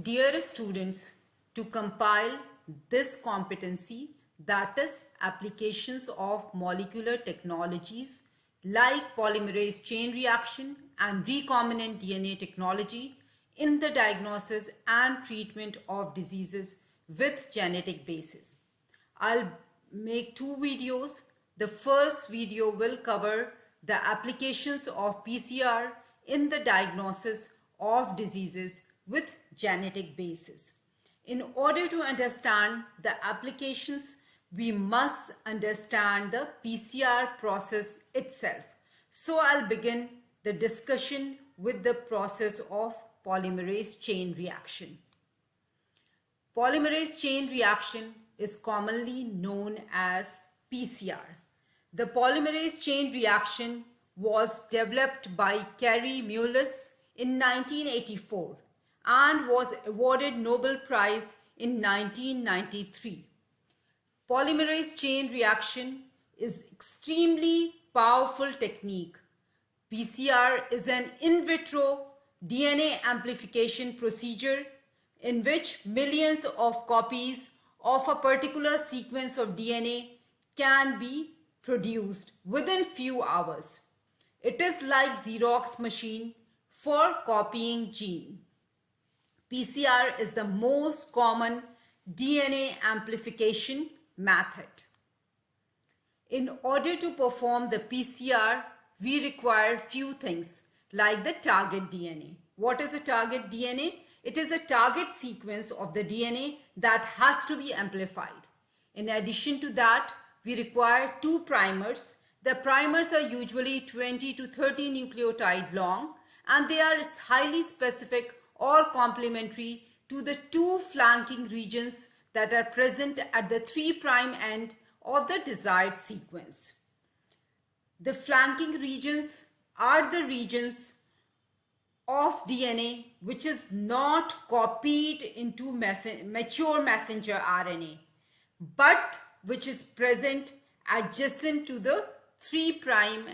Dear students, to compile this competency, that is applications of molecular technologies like polymerase chain reaction and recombinant DNA technology in the diagnosis and treatment of diseases with genetic basis. I'll make two videos. The first video will cover the applications of PCR in the diagnosis of diseases with genetic basis. In order to understand the applications, we must understand the PCR process itself. So I'll begin the discussion with the process of polymerase chain reaction. Polymerase chain reaction is commonly known as PCR. The polymerase chain reaction was developed by Carey Mullis in 1984 and was awarded Nobel Prize in 1993. Polymerase chain reaction is extremely powerful technique. PCR is an in vitro DNA amplification procedure in which millions of copies of a particular sequence of DNA can be produced within few hours. It is like Xerox machine for copying gene. PCR is the most common DNA amplification method. In order to perform the PCR, we require few things like the target DNA. What is a target DNA? It is a target sequence of the DNA that has to be amplified. In addition to that, we require two primers. The primers are usually 20 to 30 nucleotide long and they are highly specific or complementary to the two flanking regions that are present at the 3' end of the desired sequence. The flanking regions are the regions of DNA which is not copied into mature messenger RNA but which is present adjacent to the 3'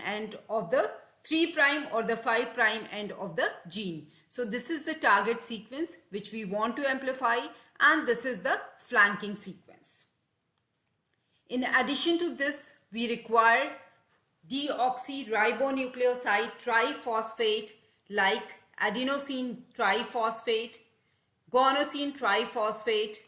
end of the 3' or the 5' end of the gene. So this is the target sequence which we want to amplify and this is the flanking sequence. In addition to this, we require deoxyribonucleoside triphosphate like adenosine triphosphate, guanosine triphosphate,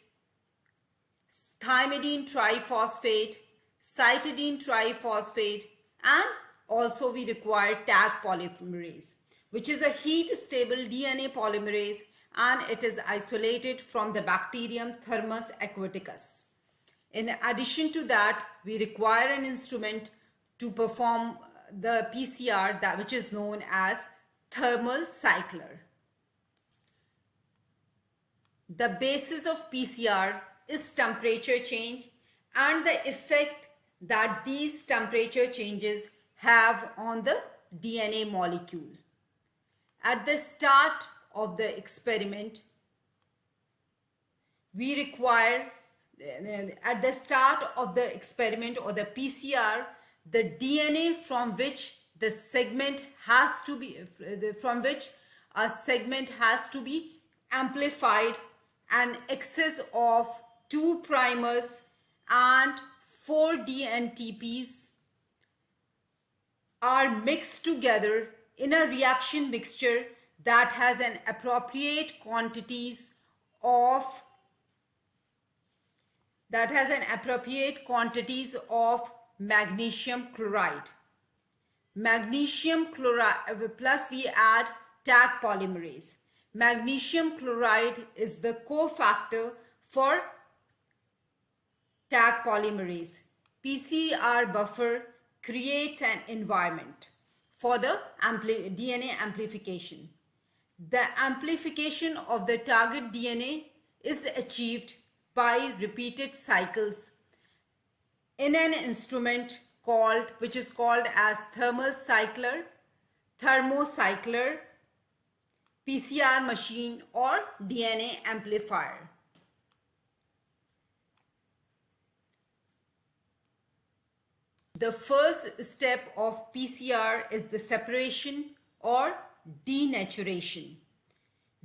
thymidine triphosphate, cytidine triphosphate, and also we require Taq polymerase, which is a heat-stable DNA polymerase and it is isolated from the bacterium Thermus aquaticus. In addition to that, we require an instrument to perform the PCR which is known as thermal cycler. The basis of PCR is temperature change and the effect that these temperature changes have on the DNA molecule. At the start of the experiment, we require, at the start of the experiment or the PCR, the DNA from which the segment has to be, from which a segment has to be amplified, an excess of 2 primers and 4 DNTPs are mixed together in a reaction mixture that has an appropriate quantities of magnesium chloride. Magnesium chloride plus we add Taq polymerase. Magnesium chloride is the cofactor for Taq polymerase. PCR buffer creates an environment for the DNA amplification. The amplification of the target DNA is achieved by repeated cycles in an instrument which is called as thermocycler, PCR machine or DNA amplifier. The first step of PCR is the separation or denaturation.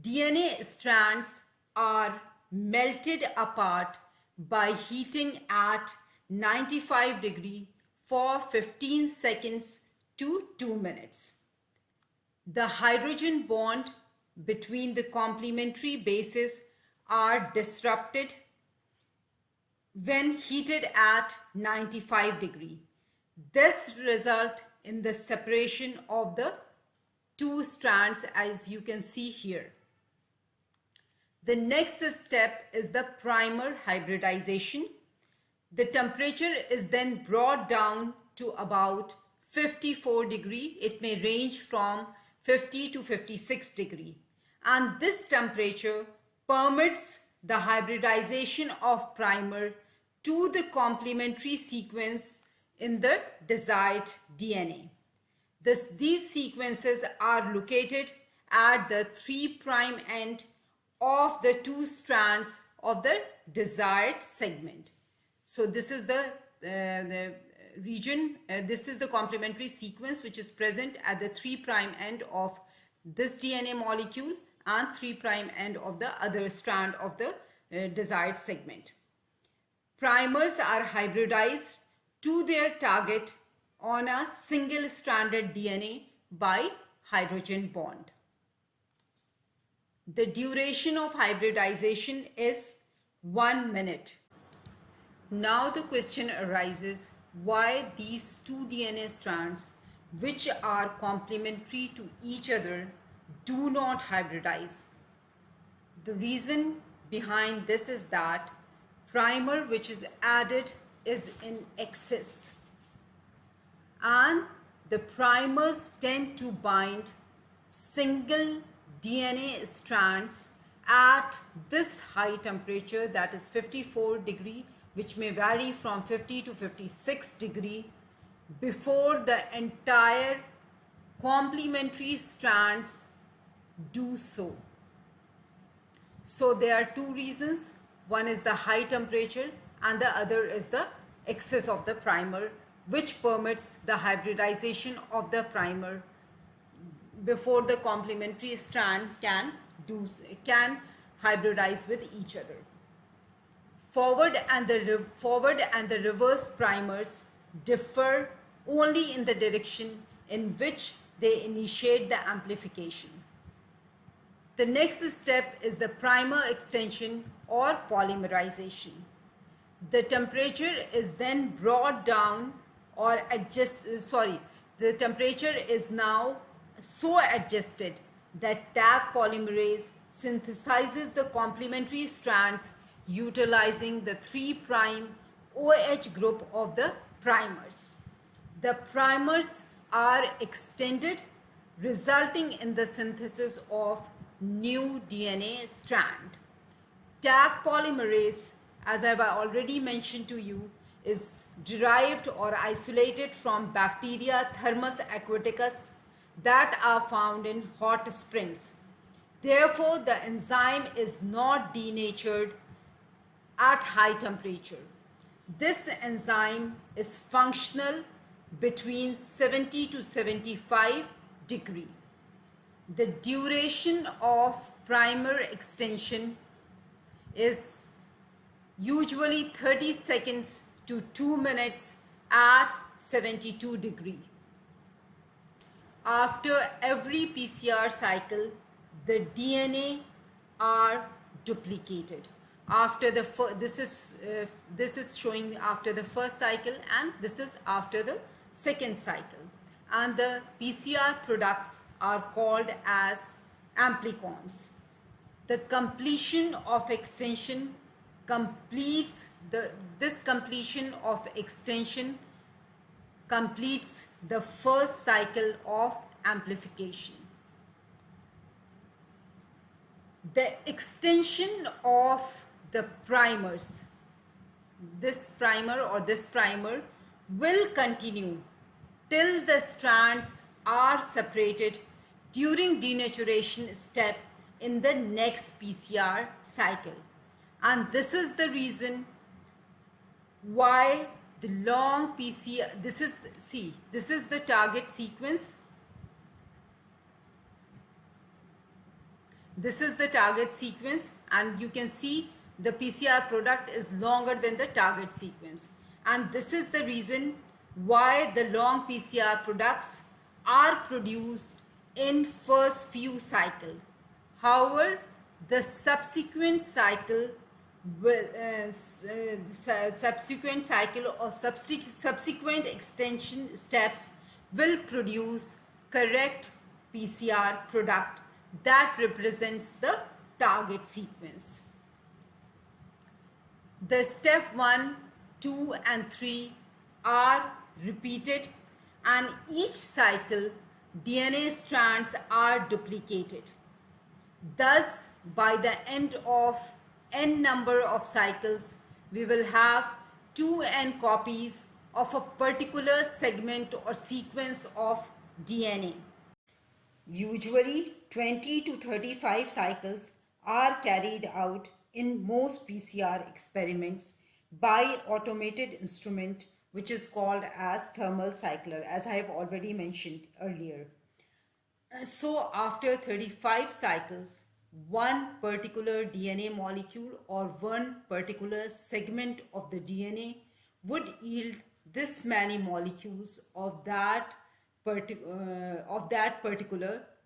DNA strands are melted apart by heating at 95 degree for 15 seconds to 2 minutes. The hydrogen bond between the complementary bases are disrupted when heated at 95 degree. This results in the separation of the two strands, as you can see here. The next step is the primer hybridization. The temperature is then brought down to about 54 degree. It may range from 50 to 56 degree. And this temperature permits the hybridization of primer to the complementary sequence in the desired DNA. These sequences are located at the 3' end of the two strands of the desired segment. So this is the region, this is the complementary sequence which is present at the 3' end of this DNA molecule and 3' end of the other strand of the desired segment. Primers are hybridized to their target on a single stranded DNA by hydrogen bond. The duration of hybridization is 1 minute. Now the question arises, why these two DNA strands which are complementary to each other do not hybridize? The reason behind this is that primer which is added is in excess, and the primers tend to bind single DNA strands at this high temperature, that is 54 degree, which may vary from 50 to 56 degree, before the entire complementary strands do so. So there are two reasons. One is the high temperature and the other is the excess of the primer, which permits the hybridization of the primer before the complementary strand can hybridize with each other. Forward and the reverse primers differ only in the direction in which they initiate the amplification. The next step is the primer extension or polymerization. The temperature is then brought down or the temperature is now so adjusted that Taq polymerase synthesizes the complementary strands utilizing the 3' OH group of the primers. The primers are extended, resulting in the synthesis of new DNA strand. Taq polymerase, as I've already mentioned to you, is derived or isolated from bacteria Thermus aquaticus that are found in hot springs. Therefore, the enzyme is not denatured at high temperature. This enzyme is functional between 70 to 75 degree. The duration of primer extension is usually 30 seconds to 2 minutes at 72 degree. After every PCR cycle, the DNA are duplicated. After the this is showing after the first cycle, and this is after the second cycle, and the PCR products are called as amplicons. The completion of extension completes completes the first cycle of amplification. The extension of the primers, this primer will continue till the strands are separated during denaturation step in the next PCR cycle. And this is the reason why the long PCR, this is the target sequence. This is the target sequence, and you can see the PCR product is longer than the target sequence. And this is the reason why the long PCR products are produced in first few cycle. However, the subsequent cycle will, subsequent cycle or subsequent extension steps will produce correct PCR product that represents the target sequence. The step 1, 2 and 3 are repeated, and each cycle DNA strands are duplicated. Thus, by the end of n number of cycles, we will have 2n copies of a particular segment or sequence of DNA. Usually 20 to 35 cycles are carried out in most PCR experiments by automated instrument, which is called as thermal cycler, as I have already mentioned earlier. So after 35 cycles, one particular DNA molecule or one particular segment of the DNA would yield this many molecules of that particular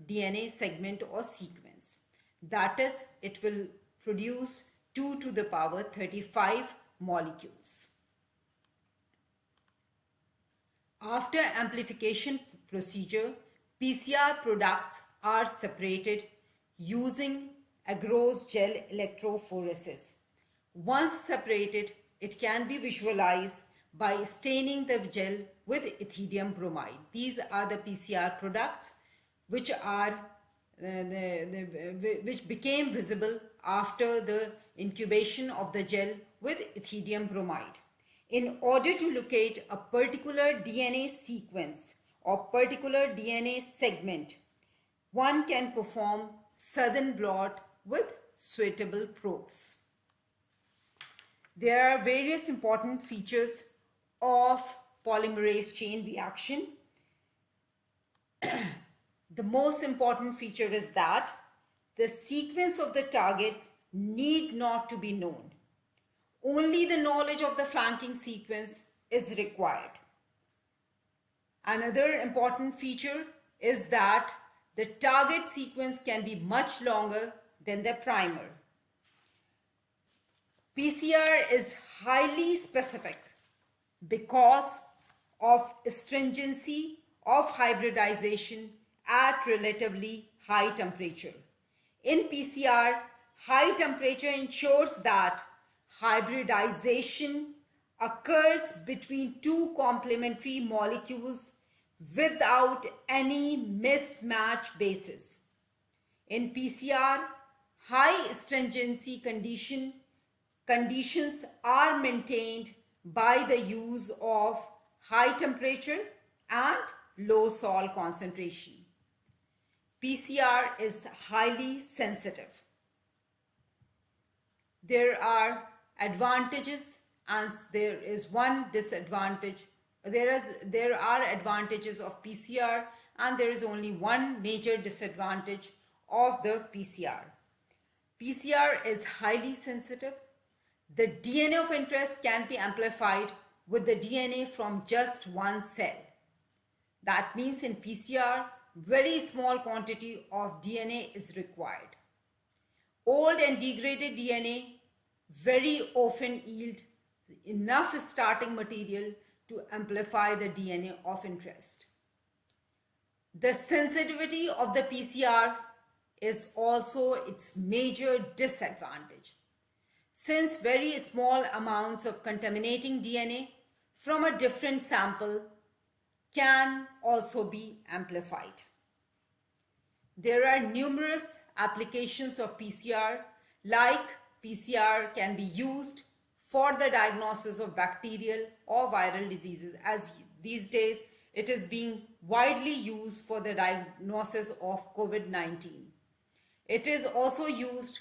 DNA segment or sequence. That is, it will produce 2 to the power 35 molecules. After amplification procedure, PCR products are separated using agarose gel electrophoresis. Once separated, it can be visualized by staining the gel with ethidium bromide. These are the PCR products which are which became visible after the incubation of the gel with ethidium bromide. In order to locate a particular DNA sequence or particular DNA segment, one can perform southern blot with suitable probes. There are various important features of polymerase chain reaction. The most important feature is that the sequence of the target need not to be known. Only the knowledge of the flanking sequence is required. Another important feature is that the target sequence can be much longer than the primer. PCR is highly specific because of stringency of hybridization at relatively high temperature. In PCR, high temperature ensures that hybridization occurs between two complementary molecules without any mismatch basis. In PCR, high stringency conditions are maintained by the use of high temperature and low salt concentration. PCR is highly sensitive. There are advantages and there is one disadvantage. There are advantages of PCR and there is only one major disadvantage of the PCR. PCR is highly sensitive. The DNA of interest can be amplified with the DNA from just one cell. That means in PCR, very small quantity of DNA is required. Old and degraded DNA very often yield enough starting material to amplify the DNA of interest. The sensitivity of the PCR is also its major disadvantage, since very small amounts of contaminating DNA from a different sample can also be amplified. There are numerous applications of PCR, like PCR can be used for the diagnosis of bacterial or viral diseases, as these days it is being widely used for the diagnosis of COVID-19. It is also used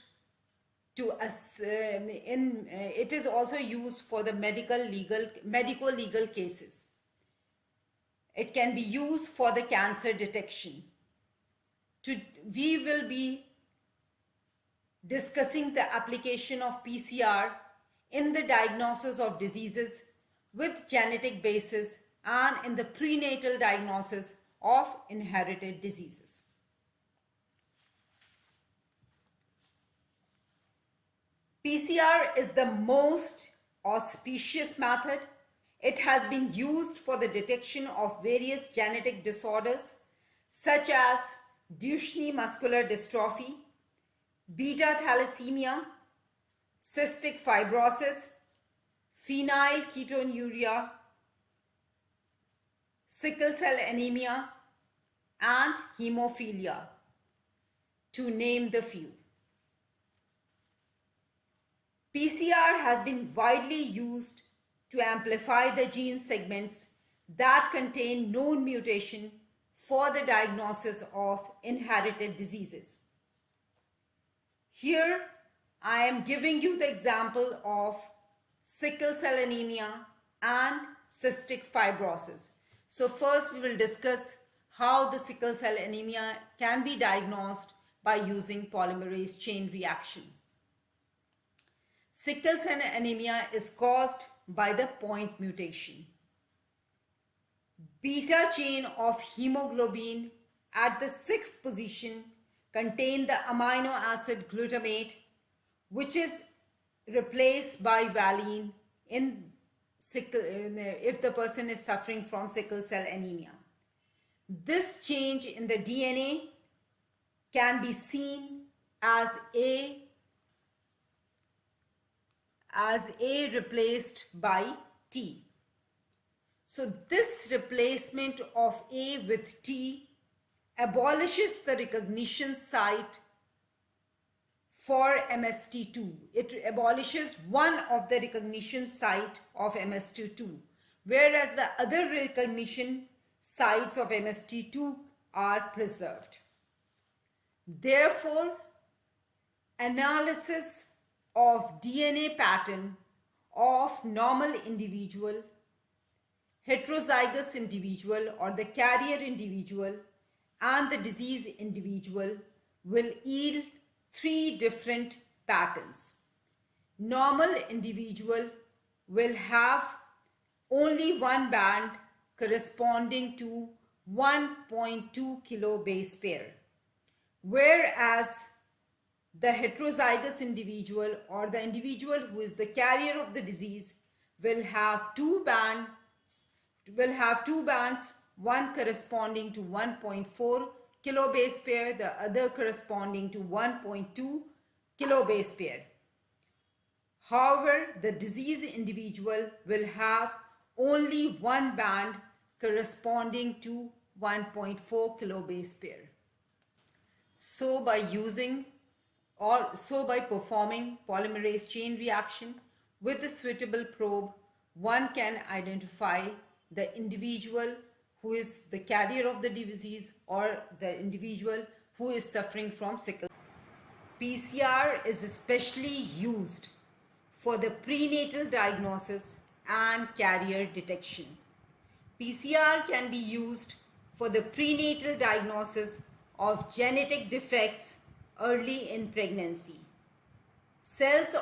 for the medico-legal cases. It can be used for the cancer detection. We will be discussing the application of PCR in the diagnosis of diseases with genetic basis and in the prenatal diagnosis of inherited diseases. PCR is the most auspicious method. It has been used for the detection of various genetic disorders such as Duchenne muscular dystrophy, beta thalassemia, cystic fibrosis, phenylketonuria, sickle cell anemia, and hemophilia, to name the few. PCR has been widely used to amplify the gene segments that contain known mutation for the diagnosis of inherited diseases. Here I am giving you the example of sickle cell anemia and cystic fibrosis. So first we will discuss how the sickle cell anemia can be diagnosed by using polymerase chain reaction. Sickle cell anemia is caused by the point mutation. Beta chain of hemoglobin at the 6th position contain the amino acid glutamate, which is replaced by valine if the person is suffering from sickle cell anemia. This change in the DNA can be seen as A replaced by T. So this replacement of A with T abolishes the recognition site for MST2. It abolishes one of the recognition site of MST2, whereas the other recognition sites of MST2 are preserved. Therefore, analysis of DNA pattern of normal individual, heterozygous individual or the carrier individual, and the disease individual will yield 3 different patterns. Normal individual will have only one band corresponding to 1.2 kilo base pair, whereas the heterozygous individual or the individual who is the carrier of the disease will have two bands, one corresponding to 1.4 kilo base pair, the other corresponding to 1.2 kilo base pair. However, the disease individual will have only one band corresponding to 1.4 kilo base pair. So by performing polymerase chain reaction with a suitable probe, one can identify the individual who is the carrier of the disease or the individual who is suffering from sickle. PCR is especially used for the prenatal diagnosis and carrier detection. PCR can be used for the prenatal diagnosis of genetic defects early in pregnancy. Cells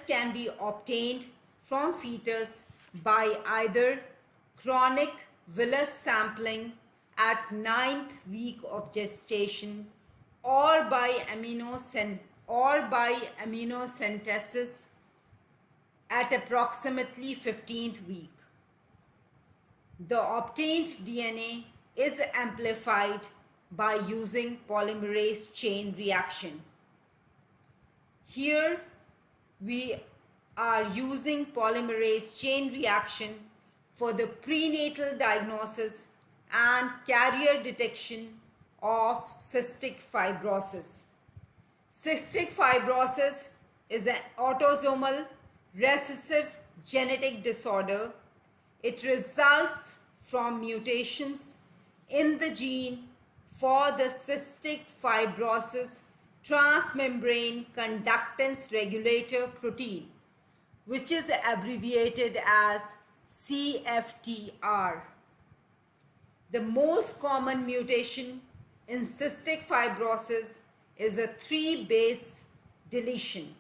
can be obtained from fetus by either chronic villus sampling at 9th week of gestation or by amniocentesis at approximately 15th week. The obtained DNA is amplified by using polymerase chain reaction. Here we are using polymerase chain reaction for the prenatal diagnosis and carrier detection of cystic fibrosis. Cystic fibrosis is an autosomal recessive genetic disorder. It results from mutations in the gene for the cystic fibrosis transmembrane conductance regulator protein, which is abbreviated as CFTR. The most common mutation in cystic fibrosis is a 3-base deletion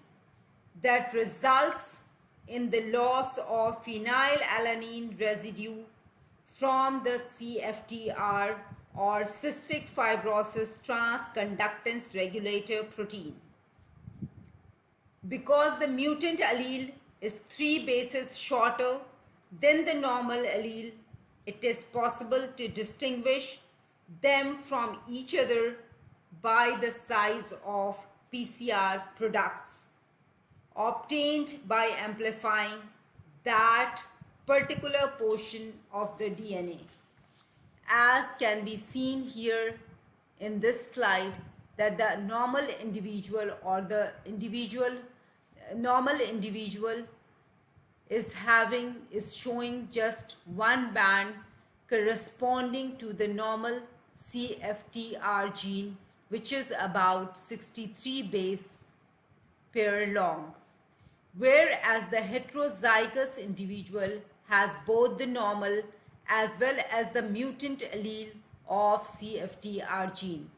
that results in the loss of phenylalanine residue from the CFTR or cystic fibrosis transconductance regulator protein. Because the mutant allele is 3 bases shorter than the normal allele, it is possible to distinguish them from each other by the size of PCR products obtained by amplifying that particular portion of the DNA. As can be seen here in this slide, that the normal individual or the normal individual is showing just one band corresponding to the normal CFTR gene, which is about 63 base pair long, whereas the heterozygous individual has both the normal as well as the mutant allele of CFTR gene,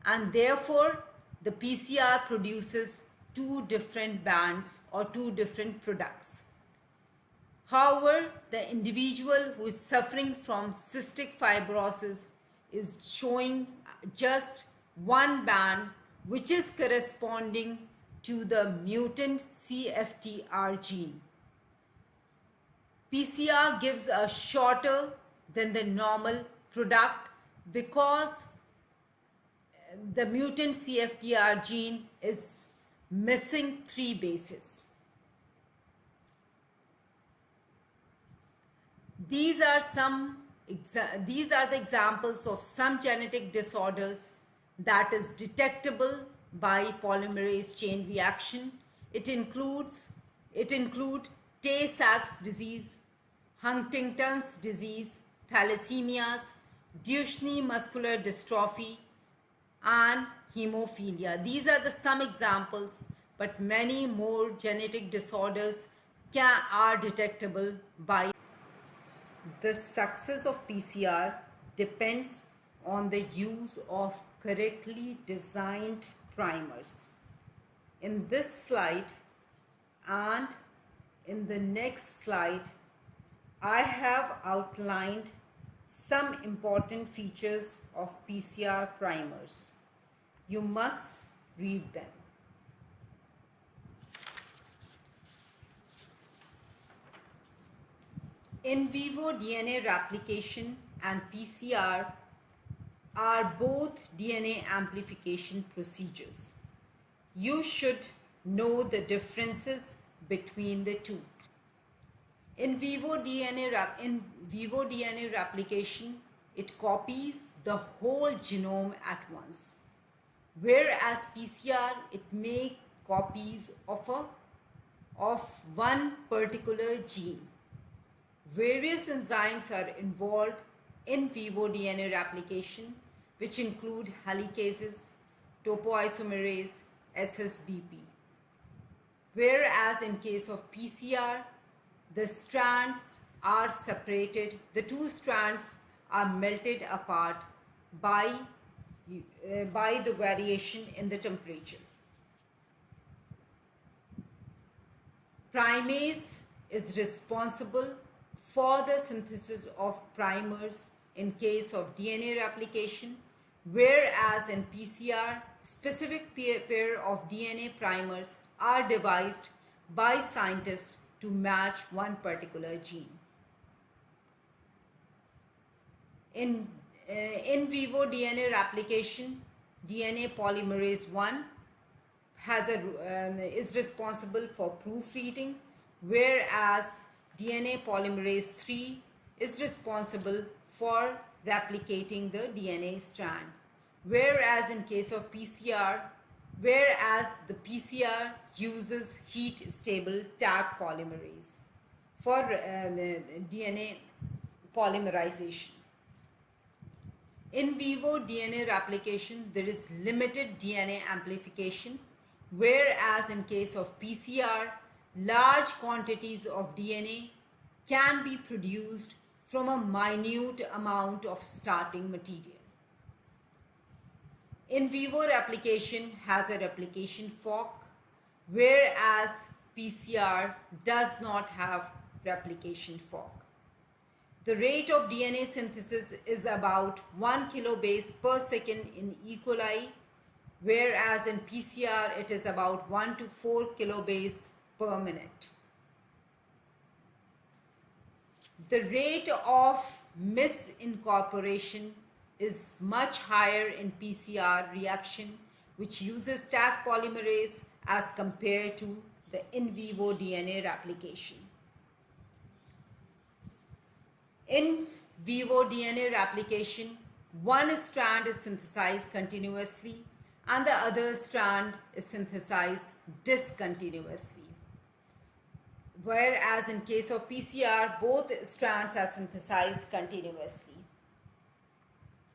and therefore the PCR produces two different bands or two different products. However, the individual who is suffering from cystic fibrosis is showing just one band, which is corresponding to the mutant CFTR gene. PCR gives a shorter than the normal product because the mutant CFTR gene is missing 3 bases. These are the examples of some genetic disorders that is detectable by polymerase chain reaction. It include Tay-Sachs disease, Huntington's disease, thalassemias, Duchenne muscular dystrophy, and hemophilia. These are some examples, but many more genetic disorders are detectable by. The success of PCR depends on the use of correctly designed primers. In this slide and in the next slide, I have outlined some important features of PCR primers. You must read them. In vivo DNA replication and PCR are both DNA amplification procedures. You should know the differences between the two. In vivo DNA replication, it copies the whole genome at once, whereas PCR, it makes copies of one particular gene. Various enzymes are involved in vivo DNA replication, which include helicases, topoisomerase, SSBP. Whereas in case of PCR, the strands are separated, the two strands are melted apart by the variation in the temperature. Primase is responsible for the synthesis of primers in case of DNA replication, whereas in PCR, specific pair of DNA primers are devised by scientists to match one particular gene. In vivo DNA replication, DNA polymerase 1 is responsible for proofreading, whereas DNA polymerase 3 is responsible for replicating the DNA strand. Whereas in case of PCR, the PCR uses heat-stable Taq polymerase for DNA polymerization. In vivo DNA replication, there is limited DNA amplification, whereas in case of PCR, large quantities of DNA can be produced from a minute amount of starting material. In vivo replication has a replication fork, whereas PCR does not have replication fork. The rate of DNA synthesis is about 1 kilobase per second in E. coli, whereas in PCR it is about 1 to 4 kilobase per minute. The rate of misincorporation is much higher in PCR reaction, which uses Taq polymerase, as compared to the in vivo DNA replication. In vivo DNA replication, one strand is synthesized continuously and the other strand is synthesized discontinuously. Whereas in case of PCR, both strands are synthesized continuously.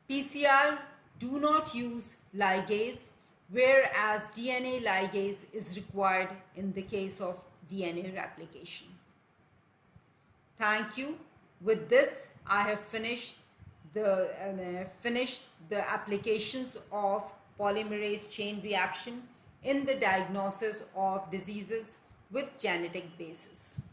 PCR do not use ligase, whereas DNA ligase is required in the case of DNA replication. Thank you. With this, I have finished the applications of polymerase chain reaction in the diagnosis of diseases with genetic basis.